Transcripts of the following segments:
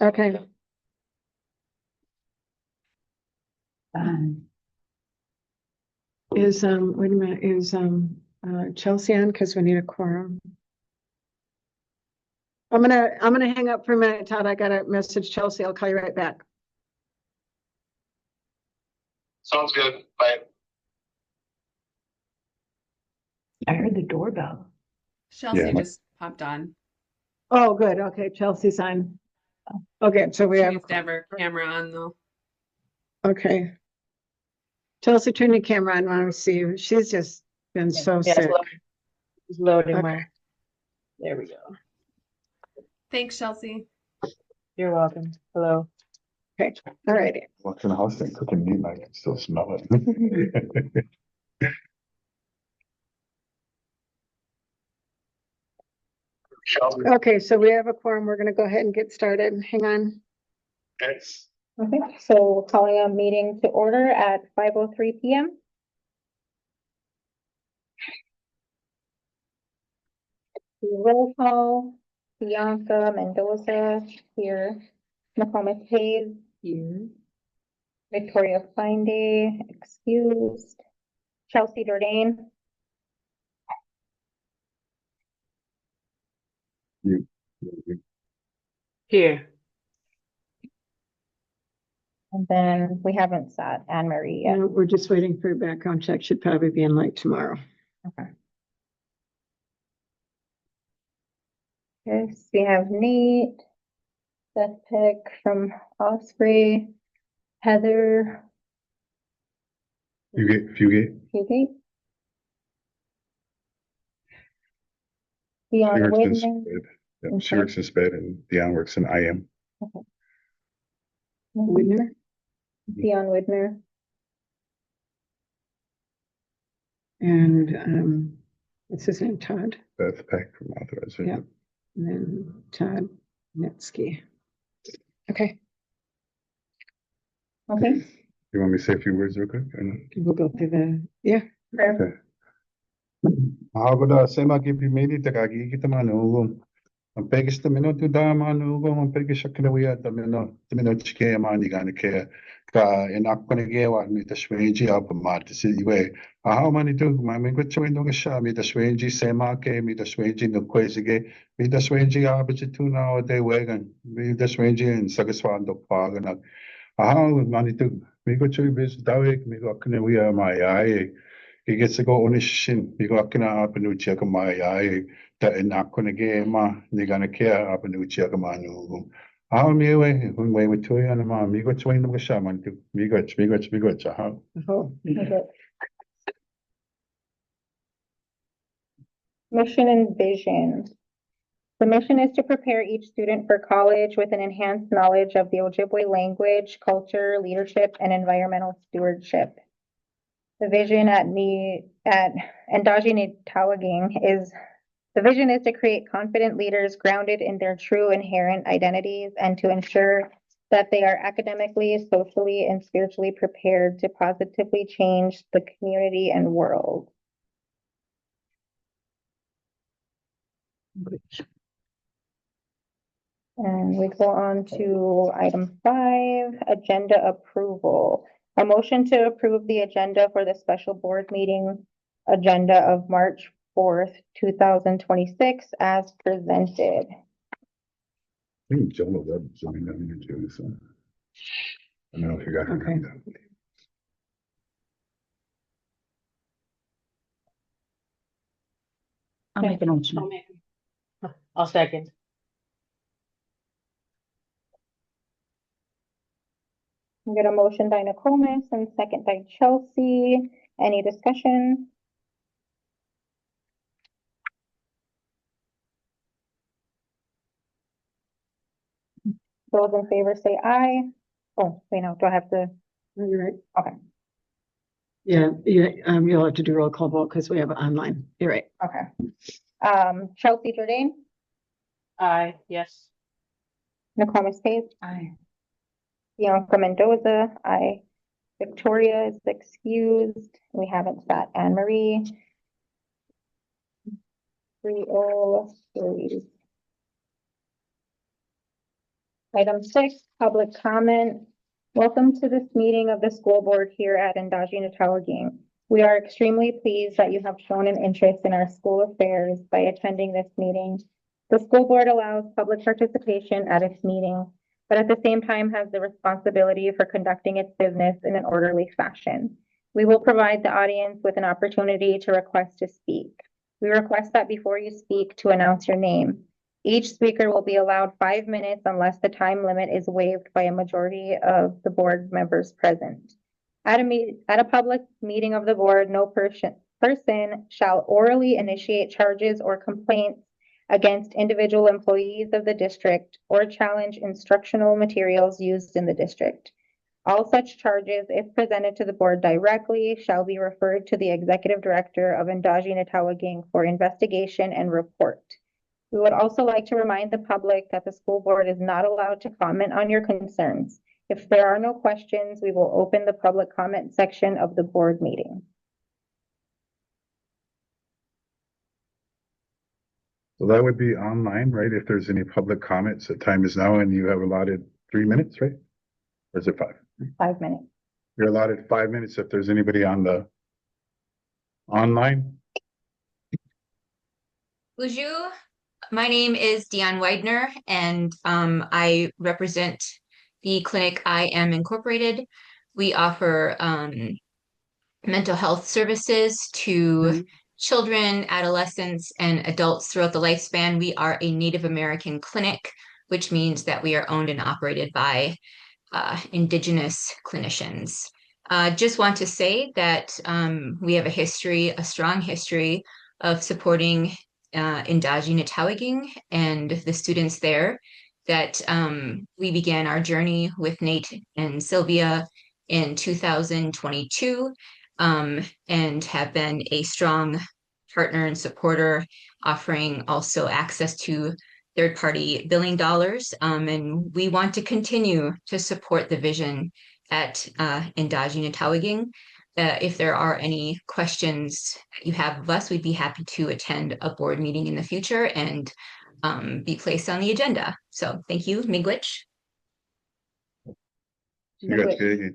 Okay. Wait a minute, is Chelsea on? Because we need a quorum. I'm gonna hang up for a minute, Todd. I gotta message Chelsea. I'll call you right back. Sounds good. Bye. I heard the doorbell. Chelsea Yeah. just popped on. Oh, good. Okay, Chelsea's on. Okay, so we She have, needs to have her camera on though. okay. Chelsea, turn your camera on. I want to see you. She's just been so Yeah, sick. it's loading Okay. my. There we go. Thanks, Chelsea. You're welcome. Hello. Okay, all righty. Walking the house and cooking meat, I can still smell it. Okay, so we have a quorum. We're gonna go ahead and get started. Hang on. Yes. Okay, so calling a meeting to order at 5:03 PM. Roll call, Bianca Mendoza here, McComas Hayes Here. Victoria Fine excused, Chelsea Jordan, Here. and then we haven't sat Anne Marie yet. We're just waiting for your background check. Should probably be in like tomorrow. Okay. Yes, we have Nate, Beth Pick from Osprey, Heather Fugate. Fugate, Dion She works in Whitman. sped. Yep, I'm she sorry? works in sped and Dion works in IM. Whitner? Dion Whitner, And what's his name? Todd. Beth Peck from Authorized. Yeah. And then Todd Netsky. Okay, okay, You want me to say a few words real quick? Or not? we'll go through the, prayer. Okay. Ako sema kipimili takagigita manugong. Ang pegis na mino tu da manugong ang pegis sa kinawiya tamino chike mani gana ke ka enak panagewa mi tashwenji up mati si iwe. Ahaw mani tu mami ko chwe no gasha mi tashwenji sema ke mi tashwenji no kwesige mi tashwenji abachi tu na o de wegan mi tashwenji en sagaswan do paganak. Ahaw mani tu mi ko chwe bis dawek mi ko kinawiya mai ai. He gets to go on his shin. You go akina apanuchi akamai ai ta enakona gema ni gonna care apanuchi akamanu. How me way when way with toy and ma me got swing the shaman to me got how. oh, Okay. Mission and vision. The mission is to prepare each student for college with an enhanced knowledge of the Ojibwe language, culture, leadership, and environmental stewardship. The vision at Endazhi-Nitaawiging is the vision is to create confident leaders grounded in their true inherent identities and to ensure that they are academically, socially, and spiritually prepared to positively change the community and world. And we go on to item 5, agenda approval. A motion to approve the agenda for the special board meeting agenda of March 4th, 2026 as presented. I think Jonah Webb is zooming down here too, so. I don't know if you got Okay. it. I'll make an motion. I'll second. We get a motion by Nokomis and second by Chelsea. Any discussion? Those in favor say aye. Oh, wait, no, do I have to? no, you're right. Okay, Yeah, you'll have to do roll call vote because we have it online. You're right. okay. Chelsea Jordan, Aye. Yes. Nokomis Hayes, Aye. Bianca Mendoza, aye. Victoria is excused. We haven't sat Anne Marie. 303. Item 6, public comment. Welcome to this meeting of the school board here at Endazhi-Nitaawiging. We are extremely pleased that you have shown an interest in our school affairs by attending this meeting. The school board allows public participation at its meeting, but at the same time has the responsibility for conducting its business in an orderly fashion. We will provide the audience with an opportunity to request to speak. We request that before you speak to announce your name. Each speaker will be allowed 5 minutes unless the time limit is waived by a majority of the board members present. At a public meeting of the board, no person shall orally initiate charges or complaints against individual employees of the district or challenge instructional materials used in the district. All such charges, if presented to the board directly, shall be referred to the executive director of Endazhi-Nitaawiging for investigation and report. We would also like to remind the public that the school board is not allowed to comment on your concerns. If there are no questions, we will open the public comment section of the board meeting. So that would be online, right? If there's any public comments, the time is now and you have allotted 3 minutes, right? Or is it 5? 5 minutes. You're allotted 5 minutes if there's anybody on the online. Bonjour, my name is Dion Widener, and I represent the clinic I Am Incorporated. We offer mental health services to children, adolescents, and adults throughout the lifespan. We are a Native American clinic, which means that we are owned and operated by Indigenous clinicians. Just want to say that we have a strong history of supporting Endazhi-Nitaawiging and the students there, that we began our journey with Nate and Sylvia in 2022 and have been a strong partner and supporter, offering also access to third-party billing dollars. And we want to continue to support the vision at Endazhi-Nitaawiging. If there are any questions you have of us, we'd be happy to attend a board meeting in the future and be placed on the agenda. So thank you, Miigwech. You got to.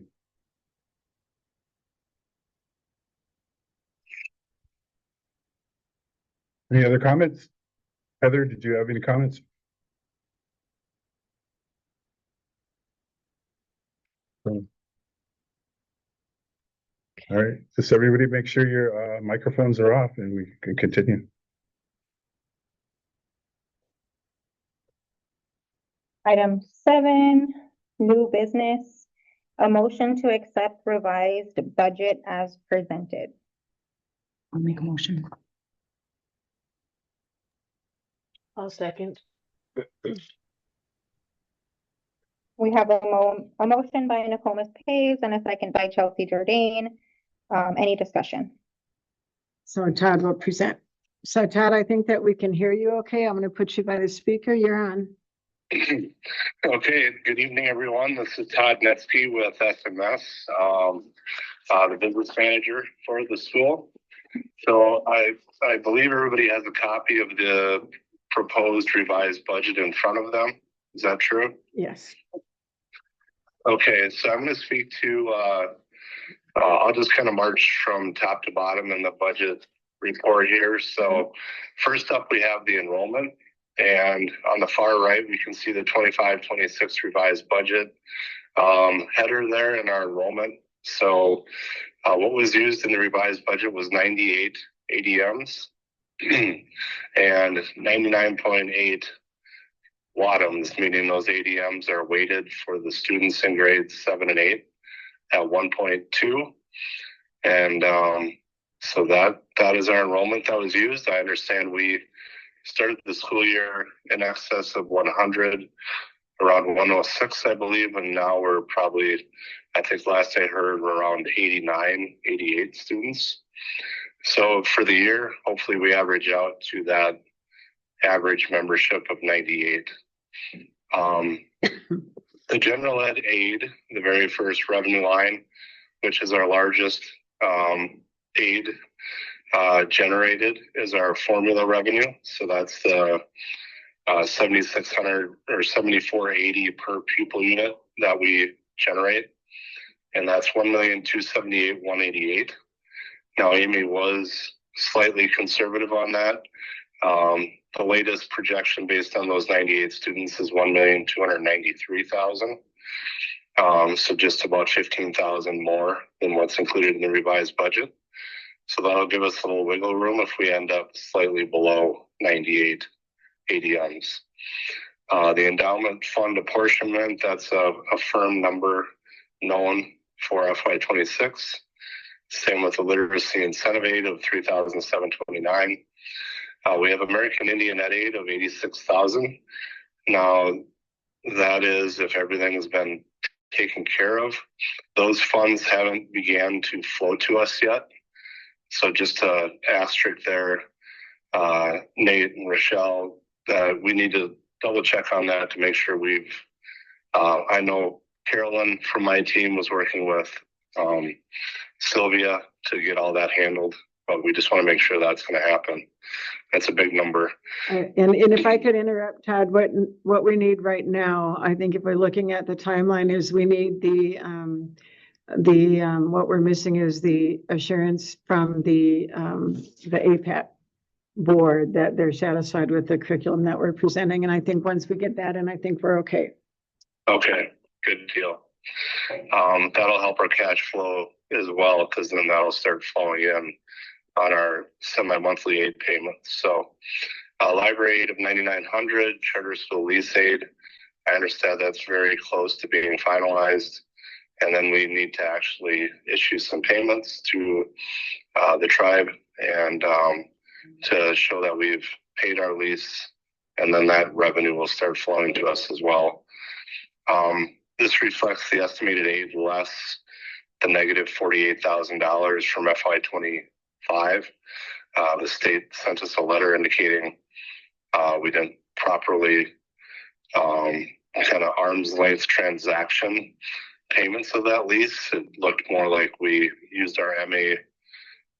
Any other comments? Heather, did you have any comments? All right, just everybody make sure your microphones are off and we can continue. Item 7, new business. A motion to accept revised budget as presented. I'll make a motion. I'll second. We have a motion by Nokomis Pays and a second by Chelsea Jordan. Any discussion? So Todd will present. So Todd, I think that we can hear you okay. I'm going to put you by the speaker. You're on. Okay, good evening, everyone. This is Todd Netsky with SMS, the business manager for the school. So I believe everybody has a copy of the proposed revised budget in front of them. Is that true? Yes. Okay, so I'm going to speak to, I'll just kind of march from top to bottom in the budget report here. So first up, we have the enrollment. And on the far right, we can see the 25-26 revised budget header there in our enrollment. So what was used in the revised budget was 98 ADMs and 99.8 WADMs, meaning those ADMs are weighted for the students in grades 7 and 8 at 1.2. And so that is our enrollment that was used. I understand we started the school year in excess of 100, around 106, I believe, and now we're probably, I think last I heard, we're around 89, 88 students. So for the year, hopefully we average out to that average membership of 98. The general ed aid, the very first revenue line, which is our largest aid generated, is our formula revenue. So that's the 7,600 or 7,480 per pupil unit that we generate. And that's 1,278,188. Now, Amy was slightly conservative on that. The latest projection based on those 98 students is 1,293,000. So just about 15,000 more than what's included in the revised budget. So that'll give us a little wiggle room if we end up slightly below 98 ADMs. The endowment fund apportionment, that's a firm number known for FY26. Same with the literacy incentive aid of $3,729. We have American Indian Ed aid of $86,000. Now, that is if everything has been taken care of. Those funds haven't began to flow to us yet. So just a asterisk there, Nate and Rochelle, we need to double check on that to make sure we've, I know Carolyn from my team was working with Sylvia to get all that handled, but we just want to make sure that's going to happen. That's a big number. And if I could interrupt, Todd, what we need right now, I think if we're looking at the timeline, is we need what we're missing is the assurance from the APAT board that they're satisfied with the curriculum that we're presenting. And I think once we get that in, I think we're okay. Okay, good deal. That'll help our cash flow as well, because then that'll start flowing in on our semi-monthly aid payments. So library aid of $9,900, charter school lease aid. I understand that's very close to being finalized. And then we need to actually issue some payments to the tribe and to show that we've paid our lease, and then that revenue will start flowing to us as well. This reflects the estimated aid less the negative $48,000 from FY25. The state sent us a letter indicating we didn't properly kind of arm's length transaction payments of that lease. It looked more like we used our MA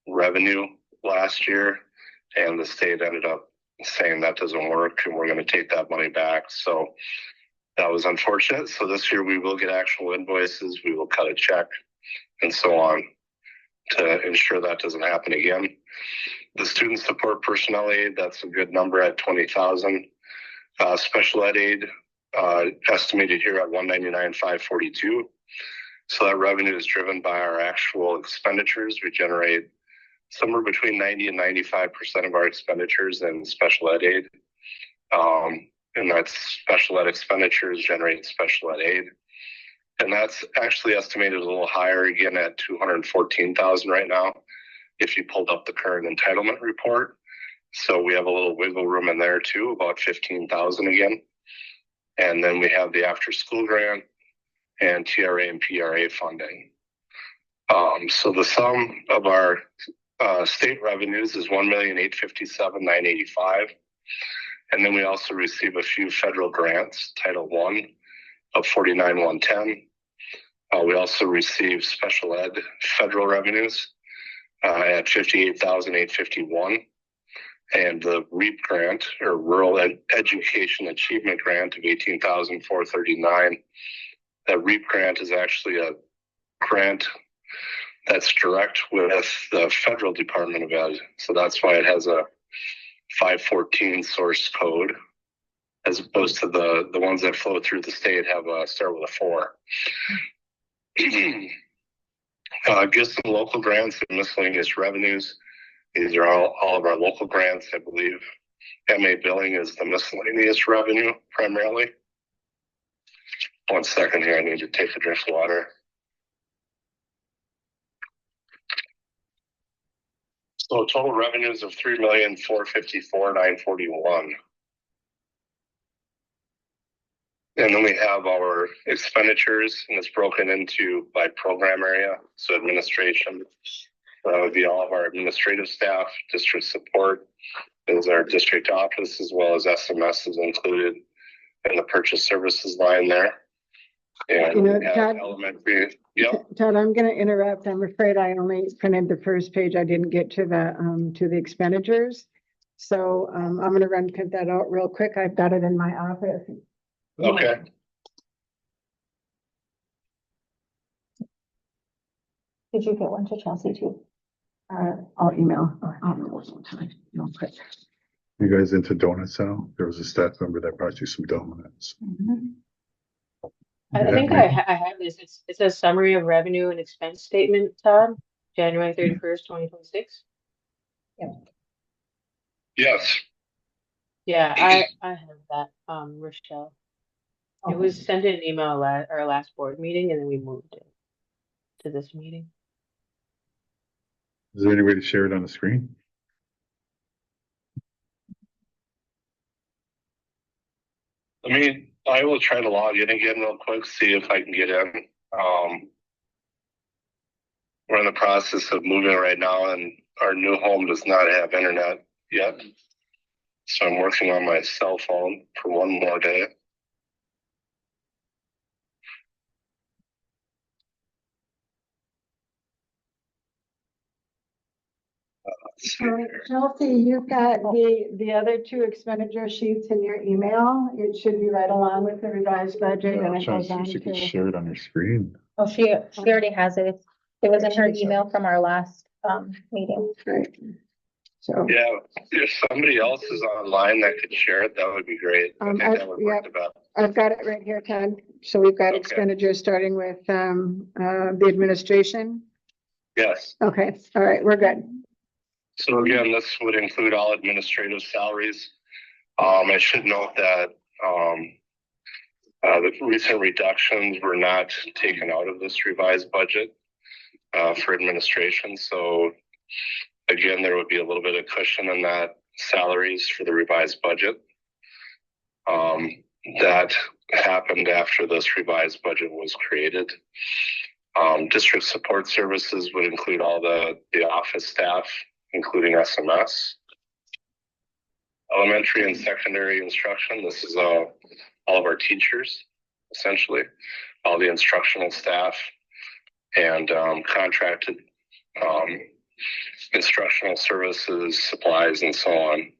revenue last year, and the state ended up saying that doesn't work and we're going to take that money back. So that was unfortunate. So this year we will get actual invoices, we will cut a check and so on to ensure that doesn't happen again. The student support personnel aid, that's a good number at 20,000. Special ed aid estimated here at 199,542. So that revenue is driven by our actual expenditures. We generate somewhere between 90 and 95% of our expenditures in special ed aid. And that's special ed expenditures generate special ed aid. And that's actually estimated a little higher again at 214,000 right now, if you pulled up the current entitlement report. So we have a little wiggle room in there too, about 15,000 again. And then we have the after school grant and TRA and PRA funding. So the sum of our state revenues is $1,857,985. And then we also receive a few federal grants, Title I of $49,110. We also receive special ed federal revenues at $58,851. And the REAP grant, or Rural Education Achievement Grant, of $18,439. That REAP grant is actually a grant that's direct with the federal Department of Ed. So that's why it has a 514 source code, as opposed to the ones that flow through the state have start with a 4. Just some local grants and miscellaneous revenues. These are all of our local grants. I believe MA billing is the miscellaneous revenue primarily. One second here, I need to take a drink of water. So total revenues of $3,454,941. And then we have our expenditures, and it's broken into by program area. So administration, that would be all of our administrative staff. District support is our district office, as well as SMS is included in the purchase services line there. And we have Todd, elementary. Yep. Todd, I'm going to interrupt. I'm afraid I only printed the first page. I didn't get to the expenditures. So, I'm gonna print that out real quick. I've got it in my office. Okay. Did you get one to Chelsea too? I'll email. Real quick. You guys into donuts now? There was a staff member that brought you some donuts. I think I have this. It's a summary of revenue and expense statement, Todd, January 31st, 2026. Yes. Yeah, I have that, Rochelle. It was sent in an email at our last board meeting, and then we moved it to this meeting. Is there any way to share it on the screen? I will try to log in again real quick, see if I can get in. We're in the process of moving right now, and our new home does not have internet yet. So I'm working on my cell phone for one more day. Let's see here. Chelsea, you've got the other two expenditure sheets in your email. It should be right along with the revised budget and I'm it trying goes to see on if she could to. share it on her screen. Oh, she already has it. It was in her email from our last, meeting. Right. So. Yeah, if somebody else is online that could share it, that would be great. I think that would work the best. I've got it right here, Todd. So we've got Okay. expenditures starting with the administration. Yes. Okay, all right, we're good. So again, this would include all administrative salaries. I should note that the recent reductions were not taken out of this revised budget for administration. So again, there would be a little bit of cushion in that salaries for the revised budget. That happened after this revised budget was created. District support services would include all the office staff, including SMS. Elementary and secondary instruction, this is all of our teachers, essentially, all the instructional staff and contracted instructional services, supplies, and so on.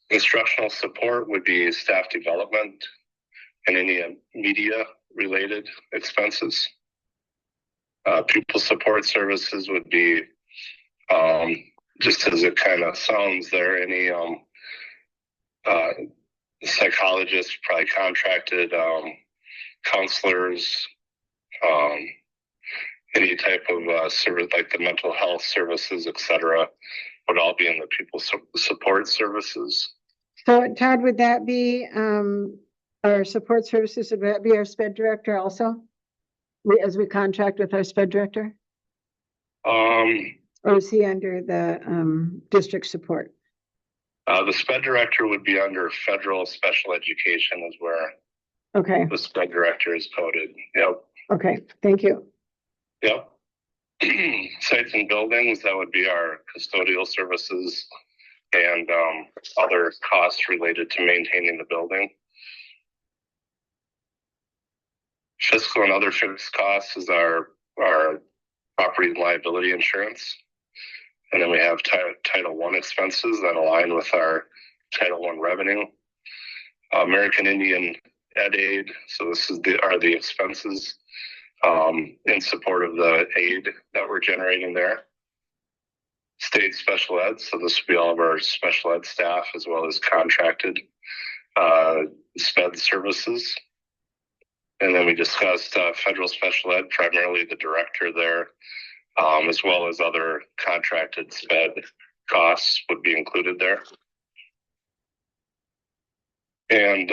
Instructional support would be staff development and any media related expenses. Pupil support services would be, just as it kind of sounds there, any psychologists, probably contracted counselors, any type of service like the mental health services, etc., would all be in the pupil support services. So Todd, would that be our support services? Would that be our SPED director also? As we contract with our SPED director? Or is he under the district support? The SPED director would be under federal special education is where Okay, the SPED director is coded. Yep. okay, thank you. Yep. Sites and buildings, that would be our custodial services and other costs related to maintaining the building. Fiscal and other fixed costs is our property and liability insurance. And then we have Title I expenses that align with our Title I revenue. American Indian Ed Aid, so this is the expenses in support of the aid that we're generating there. State special ed, so this would be all of our special ed staff as well as contracted SPED services. And then we discussed federal special ed, primarily the director there, as well as other contracted SPED costs would be included there. And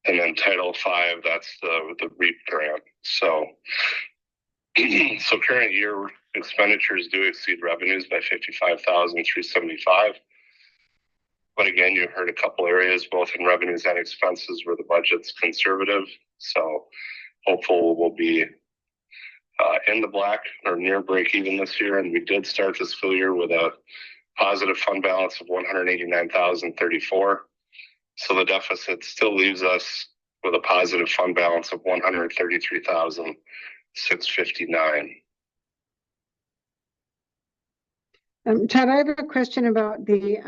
then Title V, that's the REAP grant. So current year expenditures do exceed revenues by $55,375. But again, you heard a couple areas, both in revenues and expenses, where the budget's conservative. So hopeful we'll be in the black or near break even this year. And we did start this fiscal year with a positive fund balance of $189,034. So the deficit still leaves us with a positive fund balance of $133,659. Todd, I have a question about the,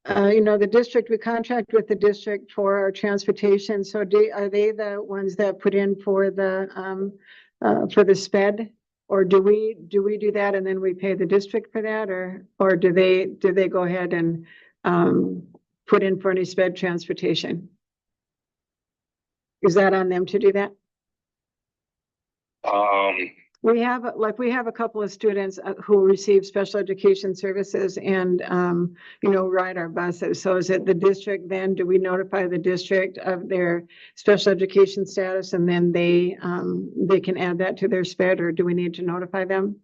the district, we contract with the district for our transportation. So are they the ones that put in for the sped? Or do we do that and then we pay the district for that? Or do they go ahead and, put in for any sped transportation? Is that on them to do that? We have a couple of students who receive special education services and, ride our buses. So is it the district then? Do we notify the district of their special education status and then they can add that to their sped, or do we need to notify them?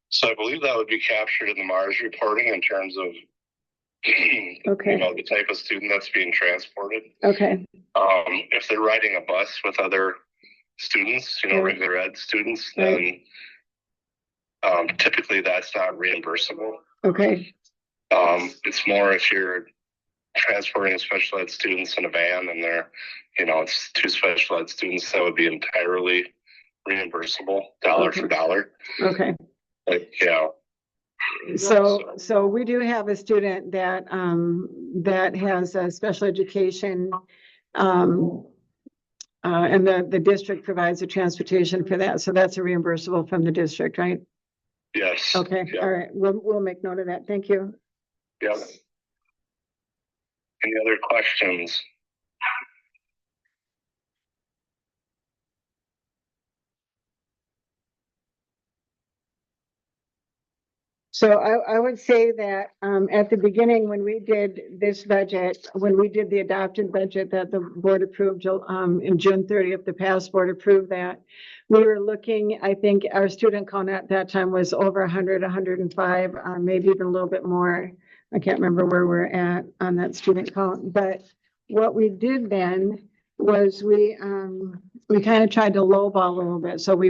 So I believe that would be captured in the Mars reporting in terms of Okay. the type of student that's being transported. Okay. If they're riding a bus with other students, Yeah. regular ed students, Right. then typically that's not reimbursable. Okay. It's more if you're transporting special ed students in a van and they're, it's 2 special ed students, that would be entirely reimbursable, dollar for dollar. Okay. Yeah. So we do have a student that has a special education, and the district provides the transportation for that. So that's a reimbursable from the district, right? Yes. Okay. Yeah. All right. We'll make note of that. Thank you. Yeah. Any other questions? So I would say that at the beginning, when we did this budget, when we did the adopted budget that the board approved in June 30th, the past board approved that, we were looking, I think our student count at that time was over 100, 105, maybe even a little bit more. I can't remember where we're at on that student count, but what we did then was we kind of tried to lowball a little bit. So we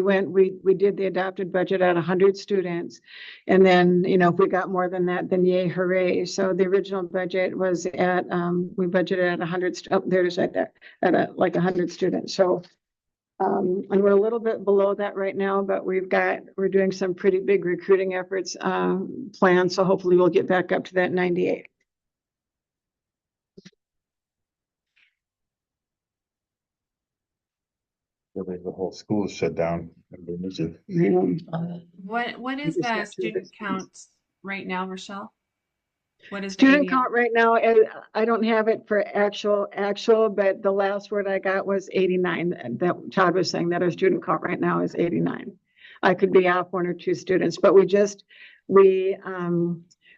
did the adopted budget at 100 students. And then, if we got more than that, then yay, hooray. So the original budget was at, we budgeted at 100, there it is right there, at like 100 students. So, and we're a little bit below that right now, but we're doing some pretty big recruiting efforts planned. So hopefully we'll get back up to that 98. The whole school is shut down. What is just the got through student this. count right now, Rochelle? What is the Student ADM? count right now, I don't have it for actual, but the last word I got was 89. That Todd was saying that our student count right now is 89. I could be off 1 or 2 students, but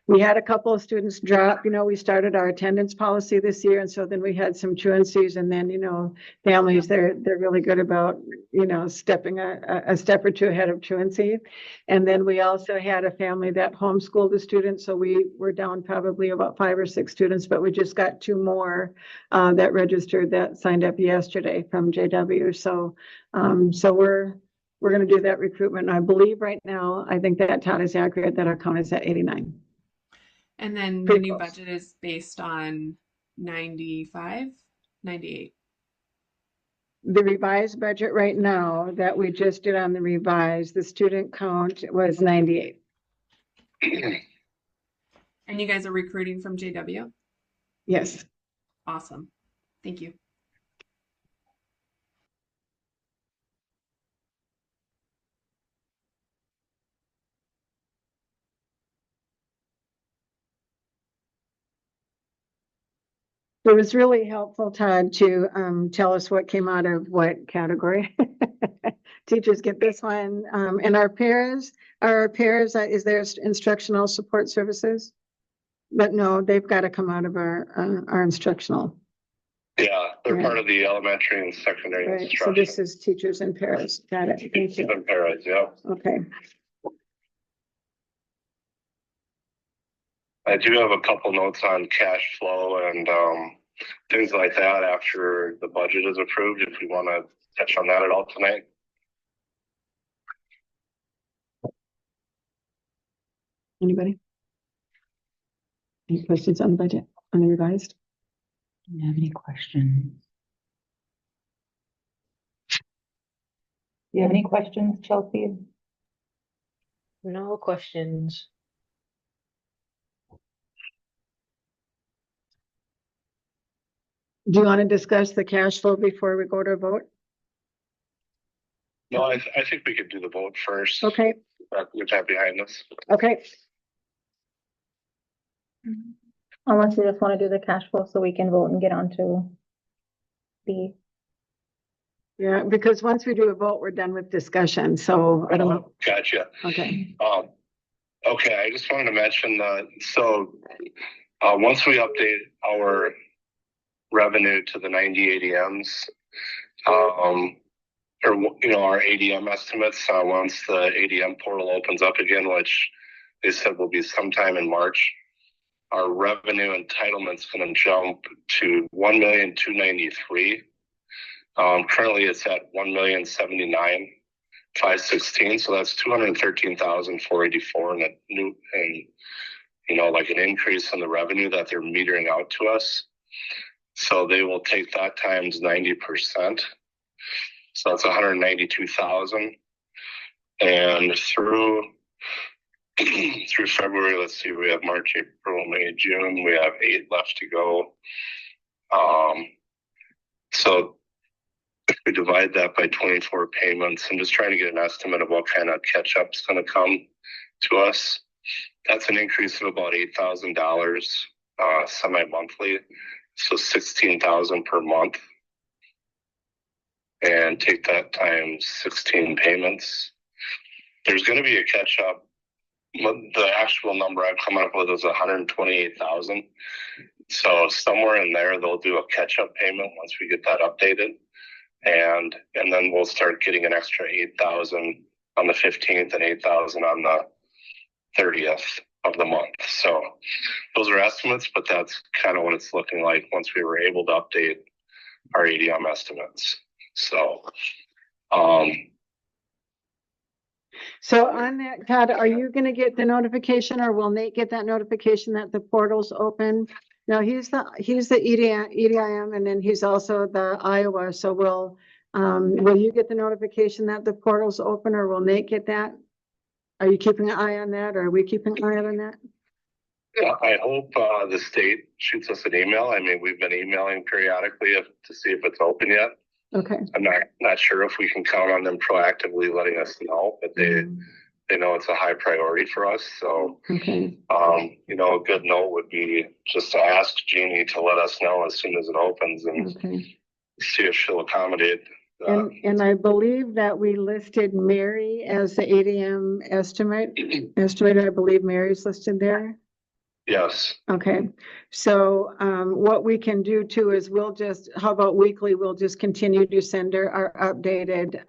we had a couple of students drop. We started our attendance policy this year, and so then we had some truancies, and then families they're really good about stepping a step or 2 ahead of truancy. And then we also had a family that homeschooled a student, so we were down probably about 5 or 6 students, but we just got 2 more that registered that signed up yesterday from JW. So we're going to do that recruitment. And I believe right now, I think that Todd is accurate that our count is at 89. And then the Pretty new close. budget is based on 95, 98. The revised budget right now that we just did on the revised, the student count was 98. And you guys are recruiting from JW? Yes. Awesome. Thank you. It was really helpful, Todd, to tell us what came out of what category. Teachers get this one. And our paras, is there instructional support services? But no, they've got to come out of our instructional. Yeah, they're Yeah. part of the elementary and secondary Right. So instruction. this is teachers and paras. Got it. Thank you. And paras, yeah. Okay. I do have a couple notes on cash flow and things like that after the budget is approved, if we want to touch on that at all tonight. Anybody? Any questions on the budget, on the revised? Do you have any questions? Do you have any questions, Chelsea? No questions. Do you want to discuss the cash flow before we go to a vote? No, I think we could do the vote first. Okay, With that behind us. okay. Unless you just want to do the cash flow so we can vote and get on to B. Yeah, because once we do a vote, we're done with discussion, so I don't know. Gotcha. Okay, Okay, I just wanted to mention that, so, once we update our revenue to the 90 ADMs, or, you know, our ADM estimates, once the ADM portal opens up again, which they said will be sometime in March, our revenue entitlement's gonna jump to 1,293,000. Currently it's at 1,079,516, so that's 213,484 and a new, and you know, like an increase in the revenue that they're metering out to us. So they will take that times 90%. So that's 192,000. And through February, let's see, we have March, April, May, June. We have 8 left to go. So if we divide that by 24 payments, I'm just trying to get an estimate of what kind of catch up's going to come to us. That's an increase of about $8,000 semi-monthly, so $16,000 per month. And take that times 16 payments. There's going to be a catch up. The actual number I've come up with is 128,000. So somewhere in there, they'll do a catch up payment once we get that updated. And then we'll start getting an extra 8,000 on the 15th and 8,000 on the 30th of the month. So those are estimates, but that's kind of what it's looking like once we were able to update our ADM estimates. So, so on that, Todd, are you gonna get the notification or will Nate get that notification that the portal's open? No, he's the EDIM and then he's also the Iowa, so will you get the notification that the portal's open or will Nate get that? Are you keeping an eye on that or are we keeping an eye on that? yeah, I hope the state shoots us an email. I mean, we've been emailing periodically to see if it's open yet. Okay. I'm not sure if we can count on them proactively letting us know, but they know it's a high priority for us. So, okay. You know, a good note would be just to ask Jeannie to let us know as soon as it opens and see if she'll accommodate. And I believe that we listed Mary as the ADM estimator. I believe Mary's listed there. Yes. Okay, so what we can do too is how about weekly, we'll just continue to send her our updated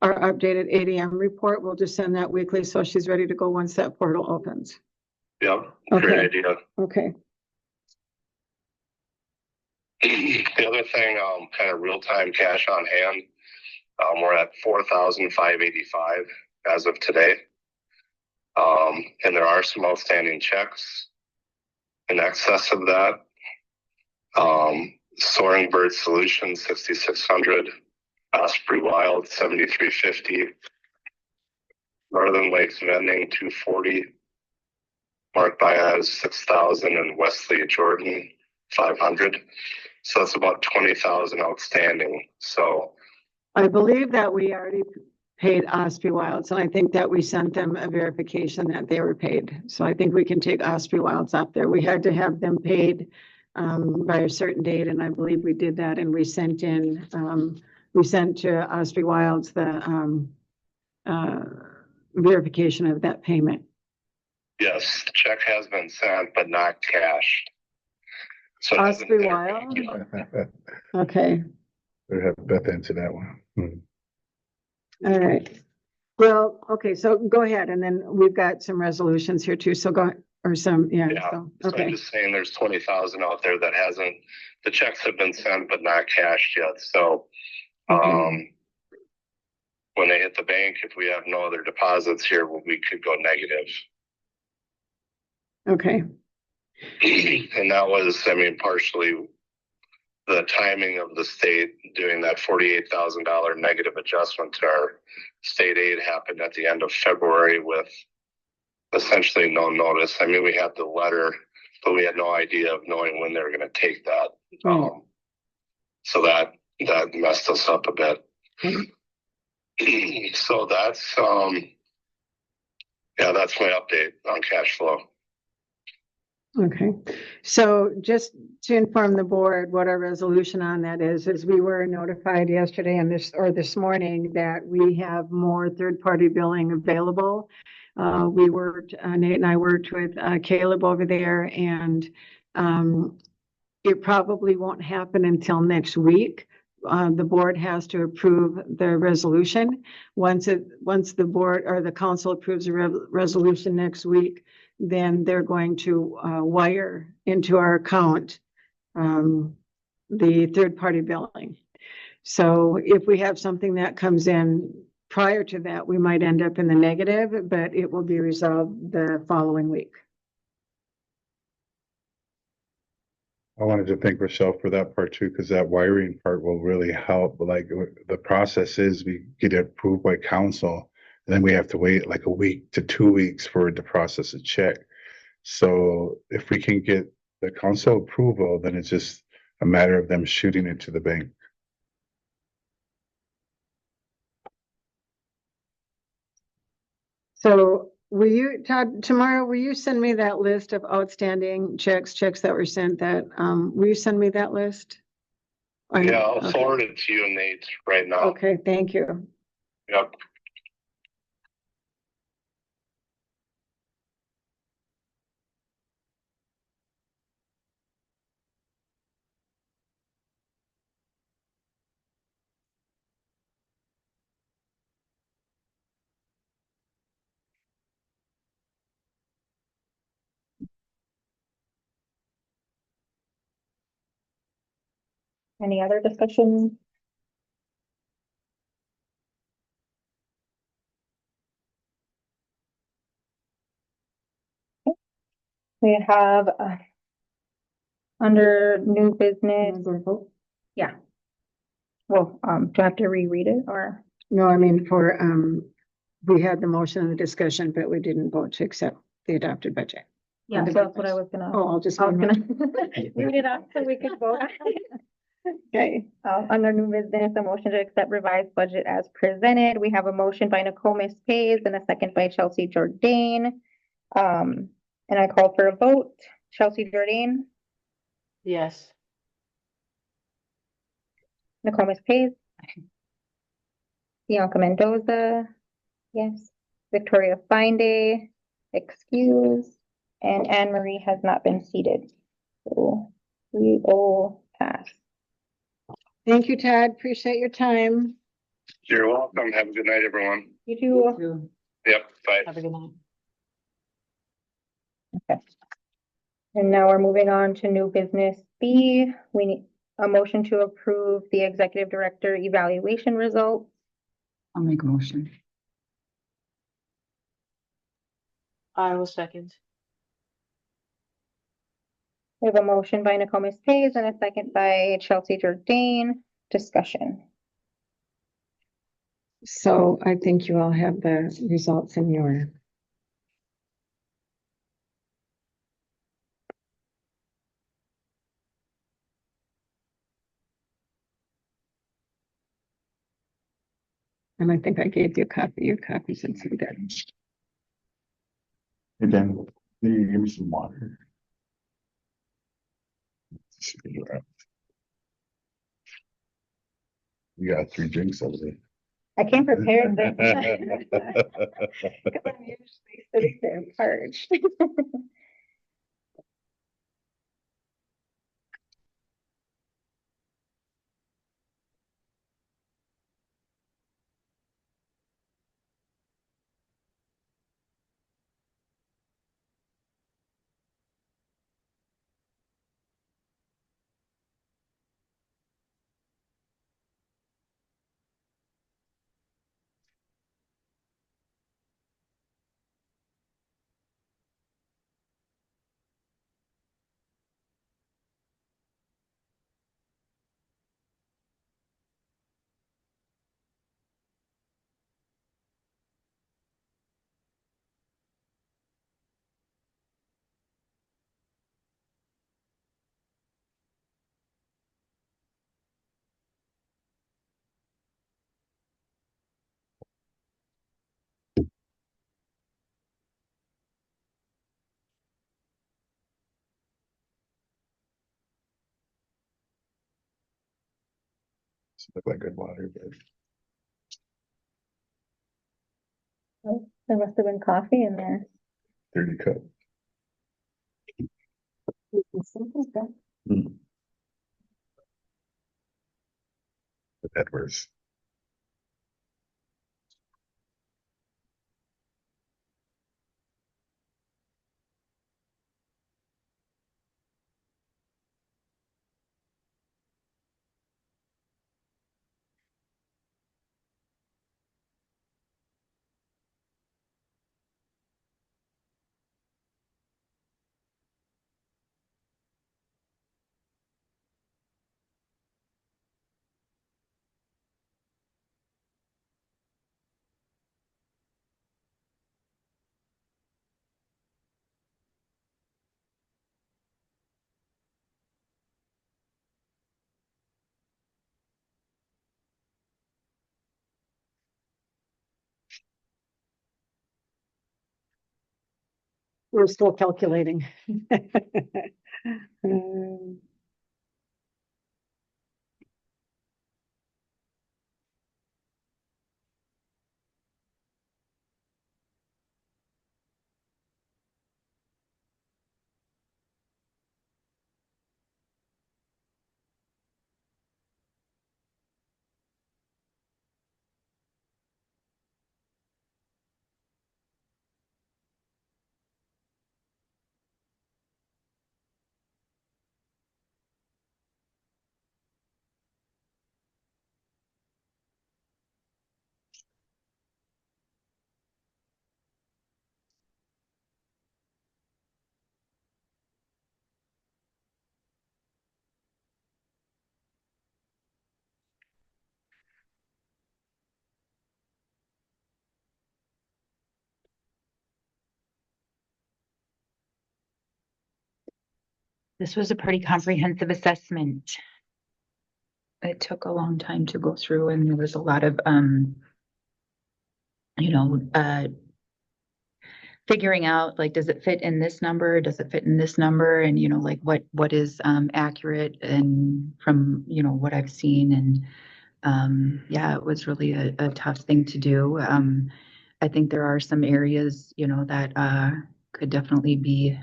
ADM report. We'll just send that weekly so she's ready to go once that portal opens. Yep, Okay. great idea. Okay. The other thing, kind of real-time cash on hand, we're at 4,585 as of today. And there are some outstanding checks in excess of that. Soaring Bird Solutions, 6,600. Osprey Wild, 7,350. Northern Lakes Vending, 240. Mark Baez, 6,000. And Wesley Jordan, 500. So that's about 20,000 outstanding. So I believe that we already paid Osprey Wilds, and I think that we sent them a verification that they were paid. So I think we can take Osprey Wilds up there. We had to have them paid by a certain date, and I believe we did that, and we sent to Osprey Wilds the verification of that payment. yes, the check has been sent, but not cashed. So Osprey Wild? Okay. We have Beth answer that one. All right. Well, okay, so go ahead, and then we've got some resolutions here too, so go, or some, So so, I'm okay, just saying there's 20,000 out there that hasn't, the checks have been sent, but not cashed yet. So, Okay. when they hit the bank, if we have no other deposits here, we could go negative. okay, And that was, I mean, partially the timing of the state doing that $48,000 negative adjustment to our state aid happened at the end of February with essentially no notice. I mean, we had the letter, but we had no idea of knowing when they were going to take that. Right. So that messed us up a bit. So that's that's my update on cash flow. Okay, so just to inform the board what our resolution on that is we were notified yesterday and this morning that we have more third-party billing available. Nate and I worked with Caleb over there, and it probably won't happen until next week. The board has to approve the resolution. Once the board or the council approves the resolution next week, then they're going to wire into our account the third-party billing. So if we have something that comes in prior to that, we might end up in the negative, but it will be resolved the following week. I wanted to thank Rochelle for that part too, because that wiring part will really help. Like the process is we get it approved by council, and then we have to wait like a week to 2 weeks for it to process a check. So if we can get the council approval, then it's just a matter of them shooting it to the bank. So Todd, tomorrow, will you send me that list of outstanding checks that were sent will you send me that list? Yeah, I'll Okay. forward it to you and Nate right now. Okay, thank you. Yep. Any other discussion? We have under new business. Yeah. Well, do I have to reread it or? No, I mean we had the motion and the discussion, but we didn't vote to accept the adopted budget. Yeah, so that's what I was gonna. Oh, I was gonna read it off so we could vote. Okay. Under new business, a motion to accept revised budget as presented. We have a motion by Nicole Pays and a second by Chelsea Jordan. And I call for a vote. Chelsea Jordan, Yes. Nicole Pays, Bianca Mendoza, yes. Victoria Finde, excuse, and Anne Marie has not been seated. So we all pass. Thank you, Todd. Appreciate your time. You're welcome. Have a good night, everyone. You too. Yep. Bye. Have a good night. Okay. And now we're moving on to new business B. We need a motion to approve the executive director evaluation results. I'll make a motion. I will second. We have a motion by Nicole Pays and a second by Chelsea Jordan. Discussion. So I think you all have the results in your. And I think I gave you a copy. Your copies and see that. Hey Dan, can you give me some water? You got 3 drinks over there. I came prepared this time. Because I'm usually sitting there parched. Look like good water, but There must have been coffee in there. dirty cup. Mm. But that was. We're still calculating. Um, This was a pretty comprehensive assessment. It took a long time to go through and there was a lot of, you know, figuring out like, does it fit in this number? Does it fit in this number? And, you know, like what is, accurate and from, you know, what I've seen and, yeah, it was really a tough thing to do. I think there are some areas, you know, that, could definitely be,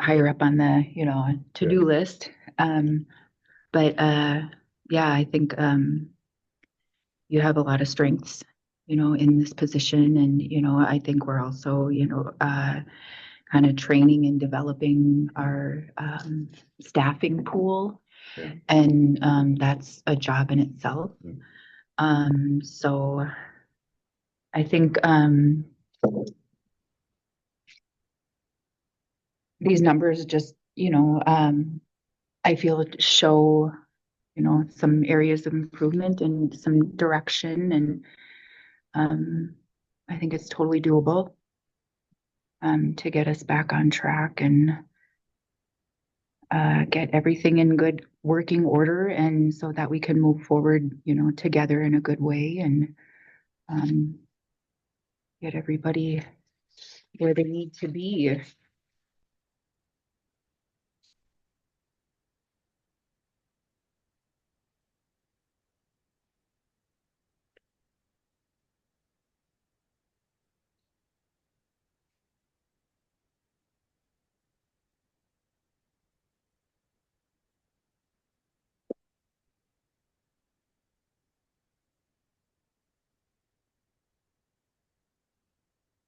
higher up on the, you know, to-do list. But yeah, I think you have a lot of strengths, you know, in this position. And, you know, I think we're also, you know, kind of training and developing our staffing pool. Yeah. And that's a job in itself. So I think these numbers just, you know, I feel show, you know, some areas of improvement and some direction. And I think it's totally doable to get us back on track and get everything in good working order and so that we can move forward, you know, together in a good way and get everybody where they need to be.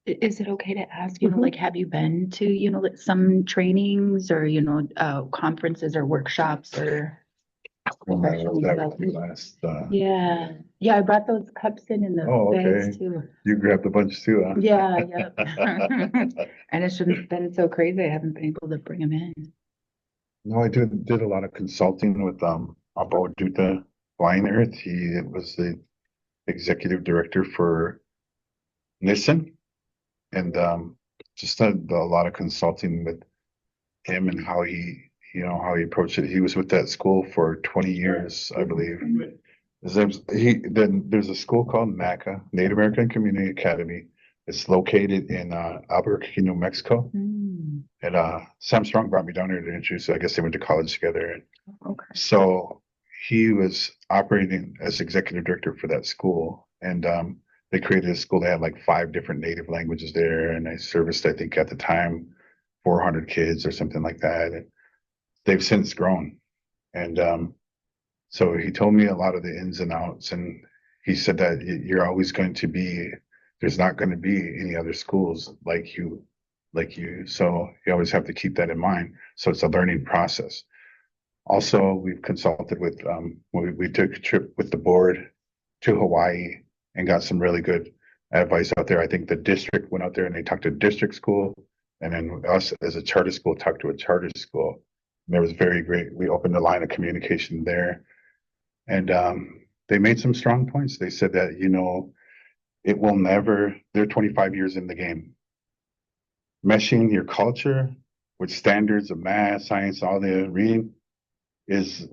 Is it okay to ask, you know, like, have you been to, you know, like some trainings or, you know, conferences or workshops or? Well, that was the last, Yeah, yeah, I brought those cups in the Oh, bags okay. too. You grabbed a bunch too, huh? Yeah, yeah. And it's been so crazy, I haven't been able to bring them in. No, I did a lot of consulting with about Duta Flying Earth. He was the executive director for Nissan, and just did a lot of consulting with him and how he, you know, how he approached it. He was with that school for 20 years, I believe. There's a school called NACA, Native American Community Academy. It's located in Albuquerque, New Mexico. Mm, And Sam Strong brought me down here to introduce. I guess they went to college together. And okay. so he was operating as executive director for that school, and they created a school that had like 5 different native languages there, and I serviced, I think at the time, 400 kids or something like that. And they've since grown, and so he told me a lot of the ins and outs, and he said that you're always going to be, there's not going to be any other schools like you. So you always have to keep that in mind. So it's a learning process. Also, we've consulted with, we took a trip with the board to Hawaii and got some really good advice out there. I think the district went out there and they talked to district school, and then us as a charter school talked to a charter school. And there was very great. We opened a line of communication there, and they made some strong points. They said that, it will never, they're 25 years in the game. Meshing your culture with standards of math, science, all the reading is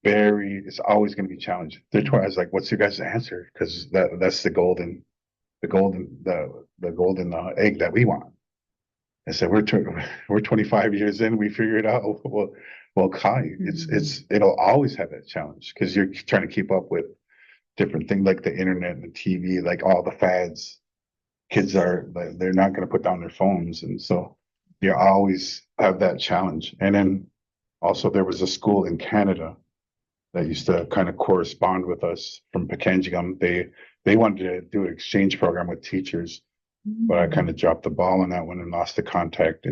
it's always going to be challenged. I was like, what's your guys' answer? Because that's the golden egg that we want. I said, we're 25 years in, we figure it out. Well, Kai, it'll always have that challenge because you're trying to keep up with different things like the internet and the TV, like all the fads. Kids they're not going to put down their phones, and so you always have that challenge. And then also there was a school in Canada that used to kind of correspond with us from Pekanjigam. They wanted to do an exchange program with teachers, but I kind of dropped the ball on that one and lost the contact.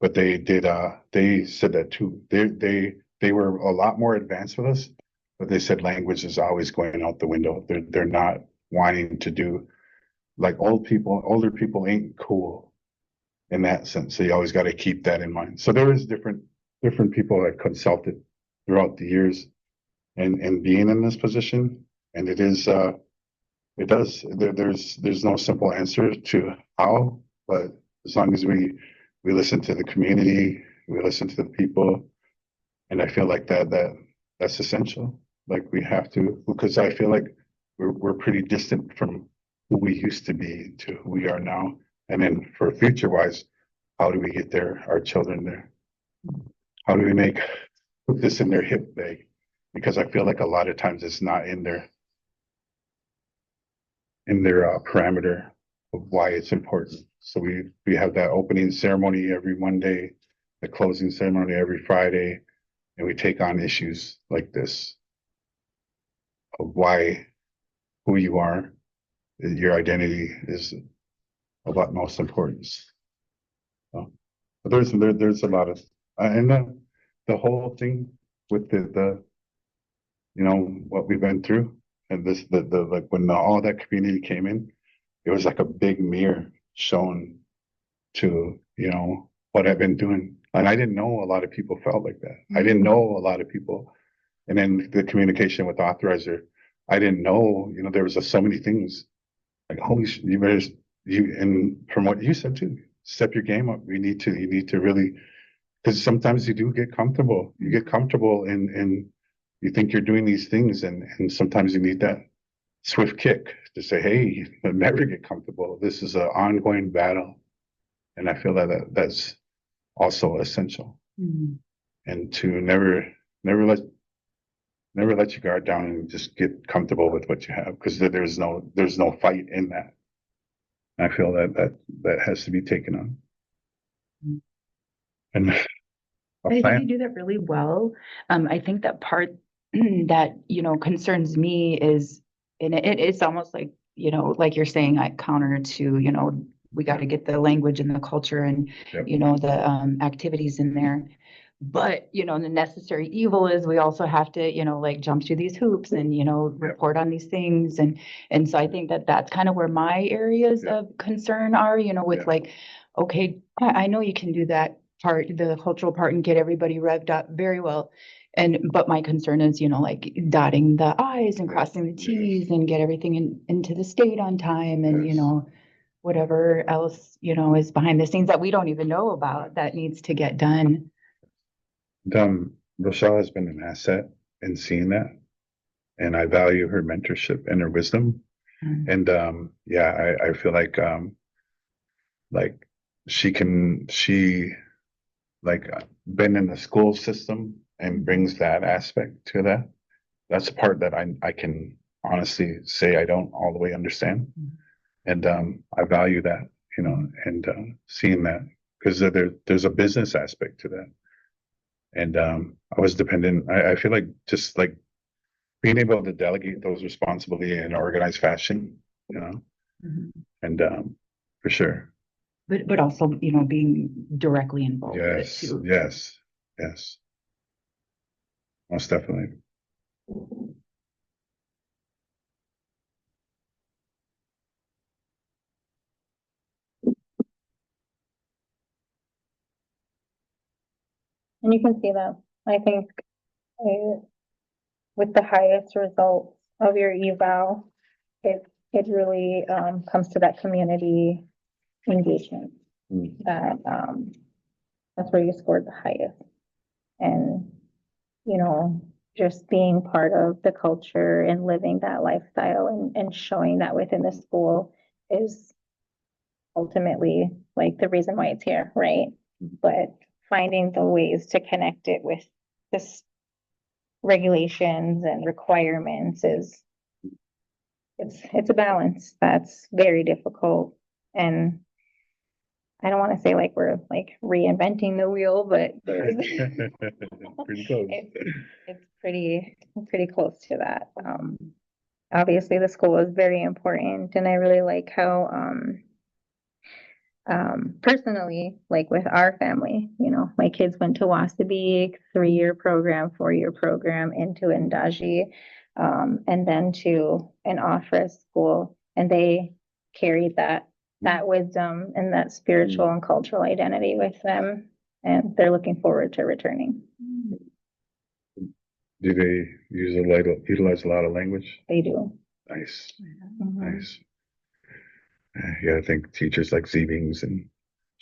But they did. They said that too. They were a lot more advanced with us, but they said language is always going out the window. They're not wanting to do, like, older people ain't cool in that sense. So you always got to keep that in mind. So there is different people that consulted throughout the years and being in this position. And there's no simple answer to how, but as long as we listen to the community, we listen to the people, and I feel like that's essential. Like we have to, because I feel like we're pretty distant from who we used to be to who we are now. And then for future wise, how do we get our children there? How do we put this in their hip bag? Because I feel like a lot of times it's not in their parameter of why it's important. So we have that opening ceremony every Monday, the closing ceremony every Friday, and we take on issues like this of who you are, your identity is of utmost importance. So, but there's a lot of, and the whole thing with the what we've been through, and like when all that community came in, it was like a big mirror shown to what I've been doing, and I didn't know a lot of people felt like that. I didn't know a lot of people, and then the communication with the authorizer, I didn't know there was so many things. Like, holy shit, and from what you said too, step your game up. You need to really, because sometimes you do get comfortable. You get comfortable and you think you're doing these things, and sometimes you need that swift kick to say, hey, never get comfortable. This is an ongoing battle. And I feel that's also essential. And to never let your guard down and just get comfortable with what you have, because there's no fight in that. I feel that has to be taken on. And I think you do that really well. I think that part that concerns me is, and it's almost like like you're saying, like counter to we got to get the language and the culture and Yep. the activities in there. But the necessary evil is we also have to like jump through these hoops and report on these things, and so I think that's kind of where my areas of concern are. With like, okay, I know you can do that part, the cultural part, and get everybody revved up very well. But my concern is, like dotting the I's and crossing the T's and get everything into the state on time, and whatever else is behind the scenes that we don't even know about that needs to get done. Rochelle has been an asset in seeing that, and I value her mentorship and her wisdom. And I feel like she like been in the school system and brings that aspect to that. that's the part that I can honestly say I don't all the way understand. And I value that, you know, and seeing that because there's a business aspect to that. And I was dependent. I feel like just like being able to delegate those responsibility in an organized fashion, you know, Mhm. and for sure. But also, you know, being directly involved with it Yes, too. yes, yes. Most definitely. And you can see that, I think, with the highest results of your eval, it really, comes to that community engagement. Mm. That's where you scored the highest. And, you know, just being part of the culture and living that lifestyle and showing that within the school is ultimately like the reason why it's here, right? But finding the ways to connect it with this regulations and requirements is it's a balance that's very difficult. And I don't want to say like we're like reinventing the wheel, but there's Pretty close. it's pretty close to that. Obviously the school is very important, and I really like how personally, like with our family, you know, my kids went to Wasabi, 3-year program, 4-year program into Endazhi, and then to an office school, and they carried that wisdom and that spiritual and cultural identity with them, and they're looking forward to returning. Do they utilize a lot of language? They do. Nice, Mhm. nice. Yeah, I think teachers like Zebings and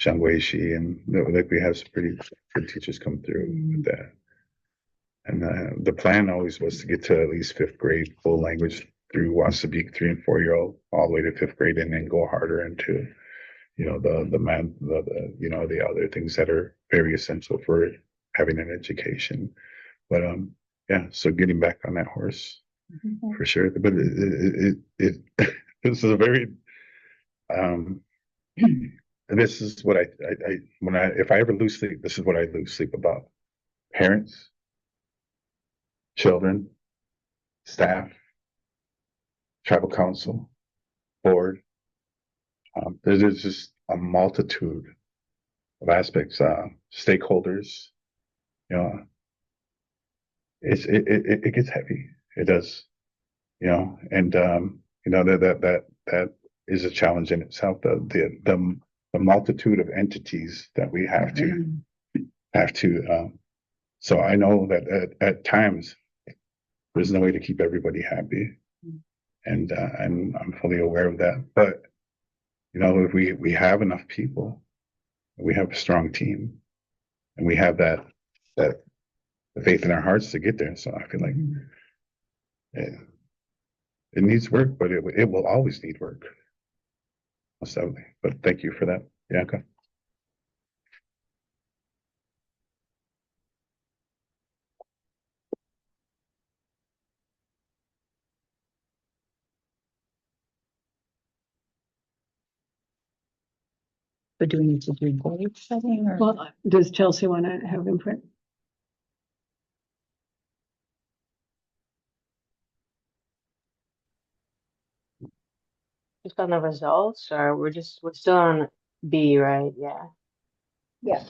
Shangweishi and like we have some pretty good teachers come through with that. And the plan always was to get to at least 5th grade full language through Wasabi 3 and 4-year-old all the way to 5th grade, and then go harder into, you know, the math, you know, the other things that are very essential for having an education. But yeah. So getting back on that horse Mhm. for sure. But this is a very this is what I when I if I ever lose sleep, this is what I lose sleep about. Parents, children, staff, tribal council, board. There's just a multitude of aspects, stakeholders. You know, it gets heavy. It does. You know, and you know that is a challenge in itself. The multitude of entities that we have to. So I know that at times there's no way to keep everybody happy, and I'm fully aware of that. But you know, if we have enough people, we have a strong team, and we have that the faith in our hearts to get there. So I feel like it needs work, but it will always need work. Most definitely. But thank you for that, Bianca. But do we need to do goal setting or? Well, does Chelsea want to have input? Just on the results, or we're still on B, right? Yeah. Yeah.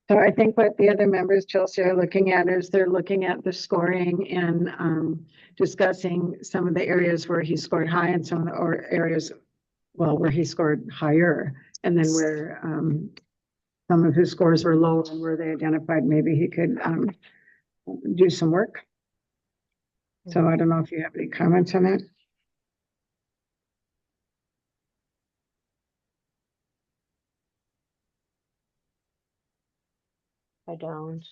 So I think what the other members, Chelsea, are looking at is they're looking at the scoring and discussing some of the areas where he scored high and some of the areas, well, where he scored higher, and then where some of his scores were lower and where they identified maybe he could do some work. So I don't know if you have any comments on that. I don't.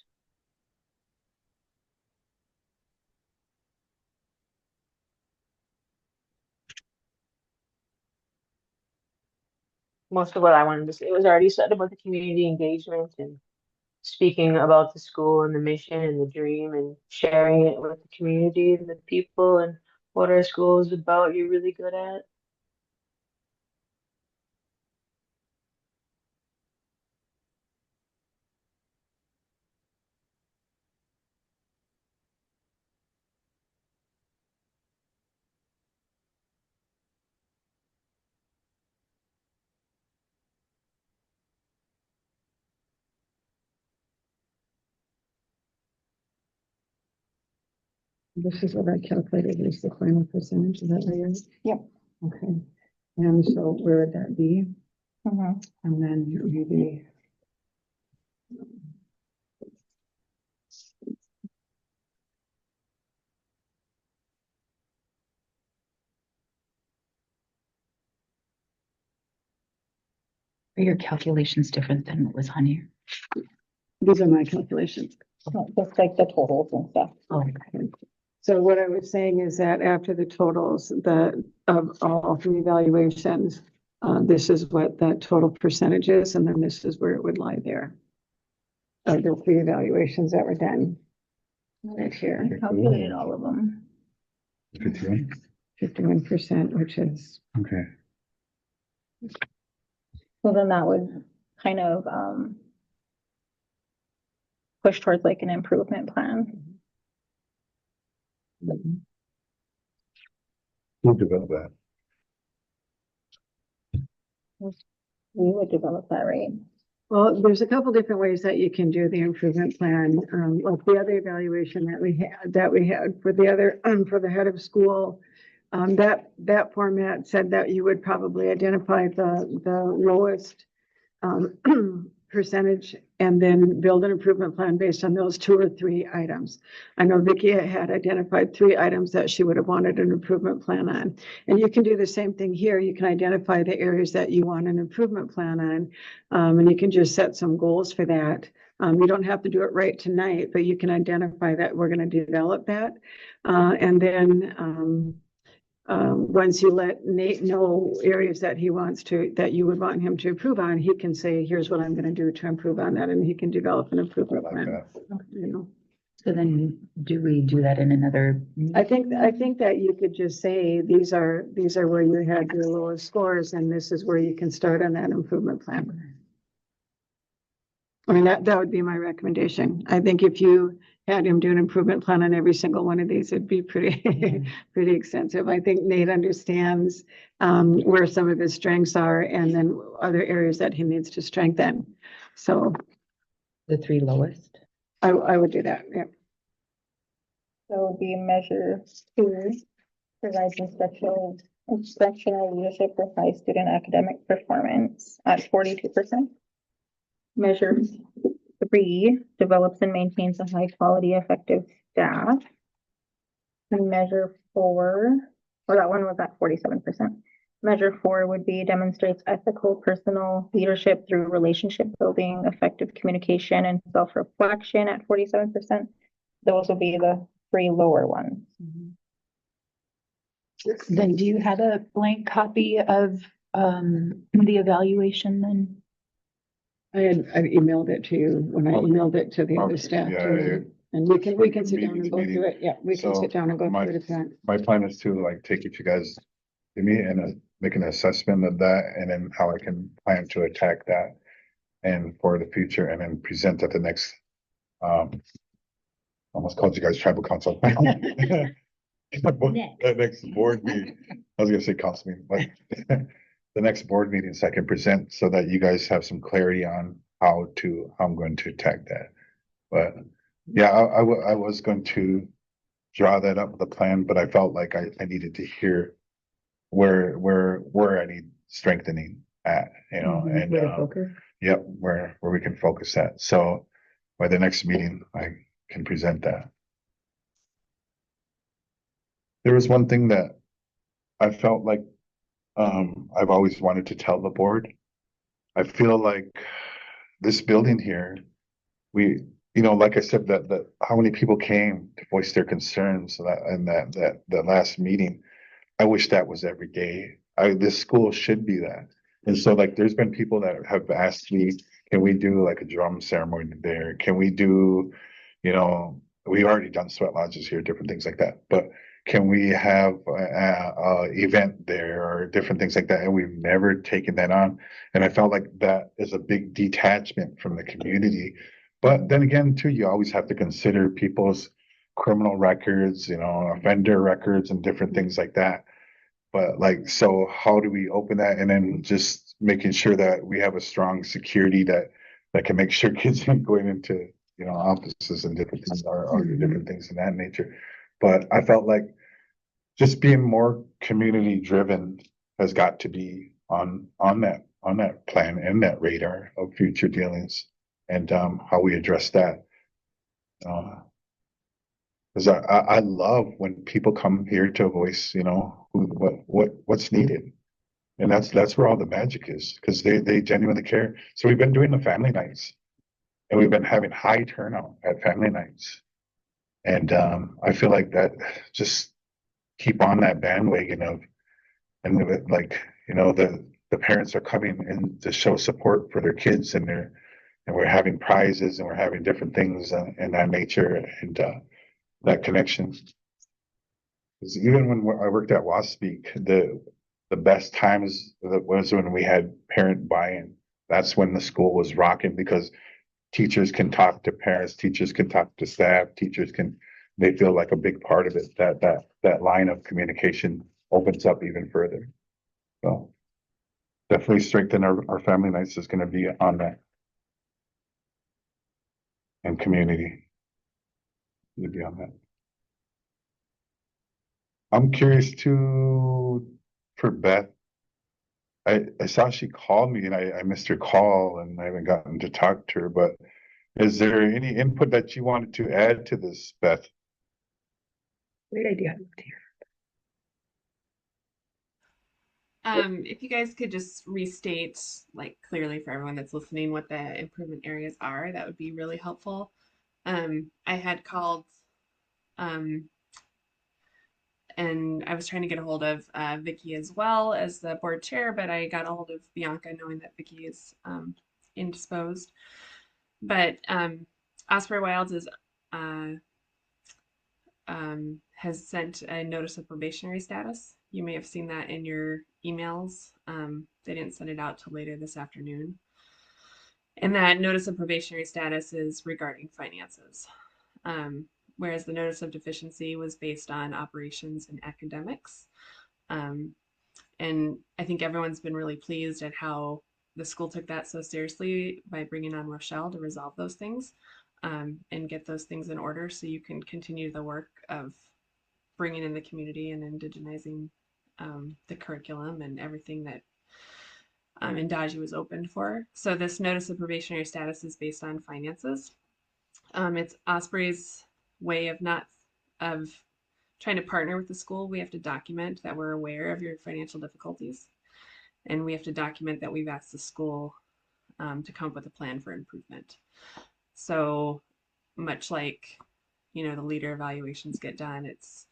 Most of what I wanted to say was already said about the community engagement and speaking about the school and the mission and the dream and sharing it with the community and the people and what our school is about, you're really good at. This is what I calculated is the final percentage, is that right? Yep. Okay, and so where would that be? Mhm. And then maybe. Are your calculations different than what was on here? These are my calculations. Just like the totals and stuff. Oh, okay. So what I was saying is that after the totals, of all three evaluations, this is what that total percentage is, and then this is where it would lie there. Of the three evaluations that were done. Right here, I calculated all of them. 51%, which is, Okay. So then that would kind of, push towards like an improvement plan. We'll develop that. We would develop that, right? well, there's a couple different ways that you can do the improvement plan. Like the other evaluation that we had for the other, for the head of school. That format said that you would probably identify the lowest percentage and then build an improvement plan based on those 2 or 3 items. I know Vicki had identified 3 items that she would have wanted an improvement plan on. And you can do the same thing here. You can identify the areas that you want an improvement plan on. And you can just set some goals for that. You don't have to do it right tonight, but you can identify that we're going to develop that. And then once you let Nate know areas that that you would want him to improve on, he can say, here's what I'm gonna do to improve on that, and he can develop an I improvement like plan. that. You know, So then do we do that in another? I think that you could just say, these are where you had your lowest scores, and this is where you can start on that improvement plan. I mean, that would be my recommendation. I think if you had him do an improvement plan on every single one of these, it'd be pretty, pretty extensive. I think Nate understands where some of his strengths are and then other areas that he needs to strengthen. So The 3 lowest? I would do that, yeah. So it would be measure 2, provides instructional leadership for high student academic performance at 42%. Measure 3, develops and maintains a high quality, effective staff. And measure 4, well, that one was at 47%. Measure 4 would be demonstrates ethical personal leadership through relationship building, effective communication, and self-reflection at 47%. Those will be the 3 lower ones. Then do you have a blank copy of the evaluation then? I emailed it to you when I Okay. emailed it to the other Okay, staff yeah, too. And we can sit down and go through it. Yeah, we can So sit down and go my- through it if you want. My plan is to like take you guys to me and make an assessment of that and then how I can plan to attack that. And for the future and then present at the next, almost called you guys tribal council. The next board meeting, I was gonna say council meeting, but the next board meeting, so I can present so that you guys have some clarity on how I'm going to attack that. But yeah, I was going to draw that up with a plan, but I felt like I needed to hear where I need strengthening at, you know, and Where to focus? yep, where we can focus at. So by the next meeting, I can present that. There was one thing that I felt like I've always wanted to tell the board. I feel like this building here, we, you know, like I said, that how many people came to voice their concerns that last meeting. I wish that was every day. This school should be that. And so like, there's been people that have asked me Can we do like a drum ceremony there? Can we do, we already done sweat lodges here, different things like that, but can we have a event there or different things like that? And we've never taken that on. And I felt like that is a big detachment from the community. But then again, too, you always have to consider people's criminal records, offender records and different things like that. But like, so how do we open that? And then just making sure that we have a strong security that can make sure kids aren't going into, offices and different things or different things of that nature. But I felt like just being more community driven has got to be on that plan and that radar of future dealings and how we address that. Because I love when people come here to voice, what's needed. And that's where all the magic is, because they genuinely care. So we've been doing the family nights and we've been having high turnout at family nights. And I feel like that just keep on that bandwagon the parents are coming in to show support for their kids and we're having prizes and we're having different things in that nature and that connection. Because even when I worked at WASPEAK, the best times was when we had parent buy-in. That's when the school was rocking because teachers can talk to parents, teachers can talk to staff, they feel like a big part of it. That line of communication opens up even further. So definitely strengthen our family nights is going to be on that. And community to be on that. I'm curious too for Beth. I saw she called me and I missed her call and I haven't gotten to talk to her, but is there any input that you wanted to add to this, Beth? Great idea. If you guys could just restate, like clearly for everyone that's listening, what the improvement areas are, that would be really helpful. I had called, and I was trying to get a hold of Vicky as well as the board chair, but I got a hold of Bianca knowing that Vicky is indisposed. But Osprey Wilds is has sent a notice of probationary status. You may have seen that in your emails. They didn't send it out till later this afternoon. And that notice of probationary status is regarding finances. Whereas the notice of deficiency was based on operations and academics. And I think everyone's been really pleased at how the school took that so seriously by bringing on Rochelle to resolve those things and get those things in order so you can continue the work of bringing in the community and indigenizing the curriculum and everything that Endazhi was opened for. So this notice of probationary status is based on finances. It's Osprey's way of trying to partner with the school. We have to document that we're aware of your financial difficulties, and we have to document that we've asked the school to come up with a plan for improvement. So much like, the leader evaluations get done, it's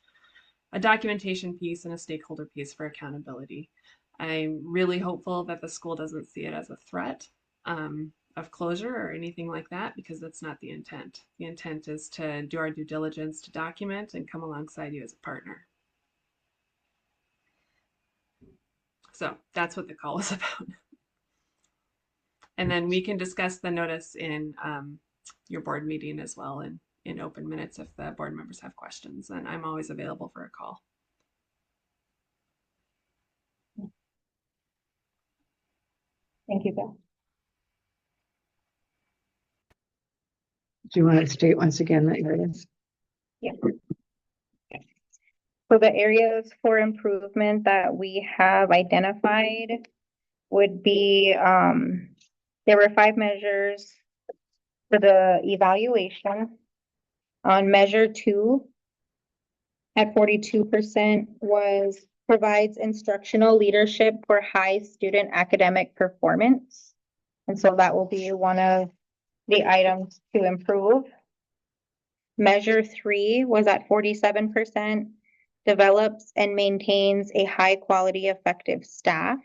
a documentation piece and a stakeholder piece for accountability. I'm really hopeful that the school doesn't see it as a threat of closure or anything like that, because that's not the intent. The intent is to do our due diligence to document and come alongside you as a partner. So that's what the call was about. And then we can discuss the notice in your board meeting as well and in open minutes if the board members have questions. And I'm always available for a call. Thank you, Beth. Do you want to state once again that areas? Yeah. So the areas for improvement that we have identified would be, there were 5 measures for the evaluation. On measure 2 at 42% was provides instructional leadership for high student academic performance. And so that will be one of the items to improve. Measure 3 was at 47%, develops and maintains a high quality effective staff.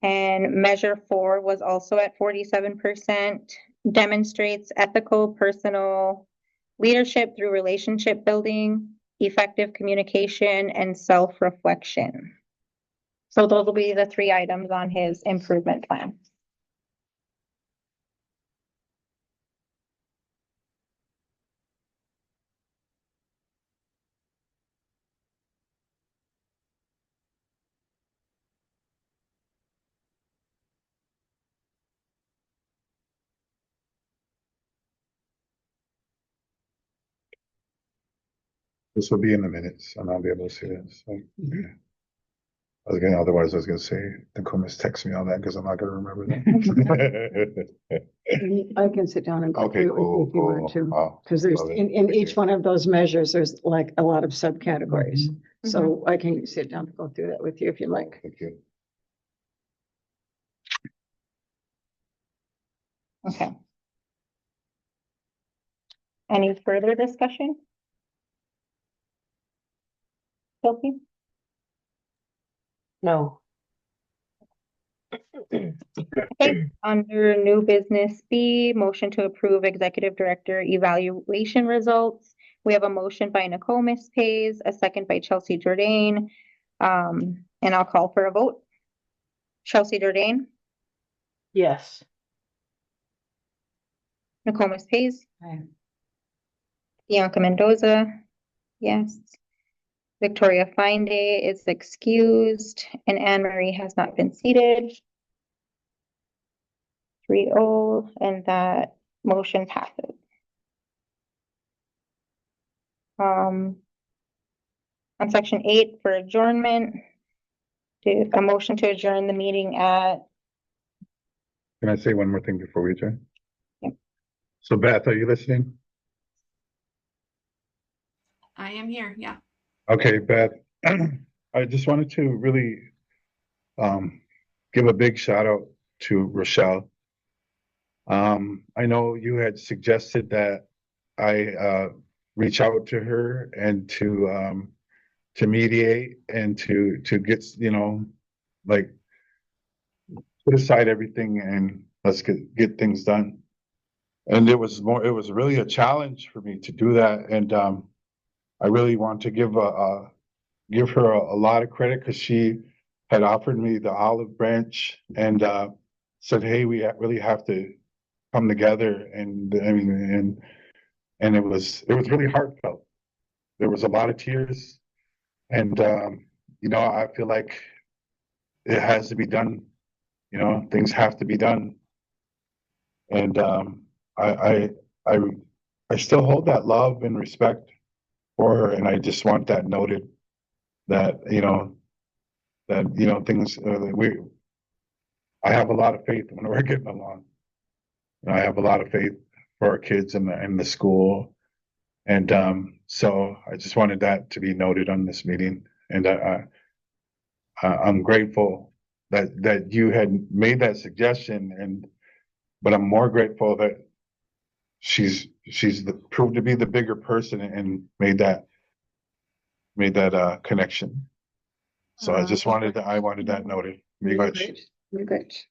And measure 4 was also at 47%, demonstrates ethical, personal leadership through relationship building, effective communication, and self-reflection. So those will be the 3 items on his improvement plan. This will be in the minutes and I'll be able to see this. So, okay. Otherwise I was gonna say, Nicole must text me on that because I'm not gonna remember that. I can sit down and go Okay, through it with you if you want cool. to. Oh, Because there's, love it. in Thank each you. one of those measures, there's like a lot of subcategories. Mm-hmm. So I can sit down and go through that with you if you like. Thank you. Okay. Any further discussion? Sophie? No. Okay, under new business B, motion to approve executive director evaluation results. We have a motion by Nicole Pays, a second by Chelsea Jordan. And I'll call for a vote. Chelsea Jordan, Yes. Nicole Pays, Aye. Bianca Mendoza, yes. Victoria Fine-Day is excused, and Anne Marie has not been seated. 3-0, and that motion passes. On section 8 for adjournment, a motion to adjourn the meeting at, Can I say one more thing before we adjourn? Yeah. So Beth, are you listening? I am here. Yeah. Okay, Beth, I just wanted to really give a big shout out to Rochelle. I know you had suggested that I reach out to her and to mediate and to get, like put aside everything and let's get things done. And it was really a challenge for me to do that. And I really want to give her a lot of credit because she had offered me the olive branch and said, "Hey, we really have to come together." And I mean, and it was really heartfelt. There was a lot of tears, and I feel like it has to be done. Things have to be done, and I I I still hold that love and respect for her, and I just want that noted that things I have a lot of faith when we're getting along. I have a lot of faith for our kids and the school. And so I just wanted that to be noted on this meeting. And I'm grateful that you had made that suggestion, but I'm more grateful that she's proved to be the bigger person and made that connection. So I just wanted that noted. You're great. You're great.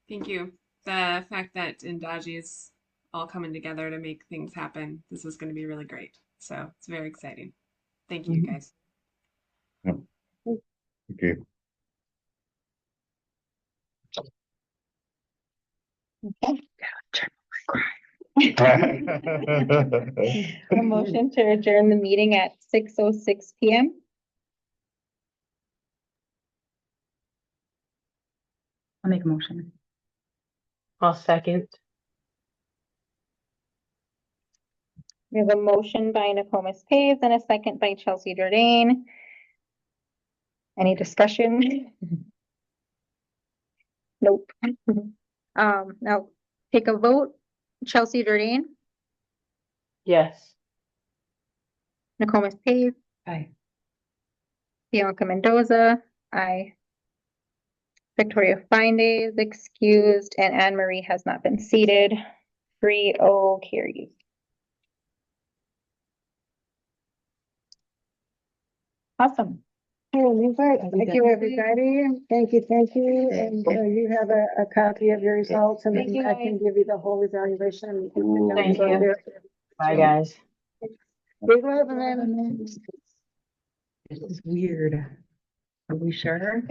Thank you. The fact that Endazhi is all coming together to make things happen, this is going to be really great. So it's very exciting. Thank you, guys. Yeah. Okay. a motion to adjourn the meeting at 6:06 p.m. I'll make a motion. I'll second. We have a motion by Nicole Pays and a second by Chelsea Jordan. Any discussion? Nope. Now take a vote. Chelsea Jordan, Yes. Nicole Pays, Aye. Bianca Mendoza, aye. Victoria Fine-Day is excused, and Anne Marie has not been seated. 3-0 carries. Awesome. Thank you, everybody. Thank you, thank you. And you have a copy of your results and Thank then you, I can give you the whole evaluation. Thank you. Bye, guys. Big love, man. This is weird. Are we sure?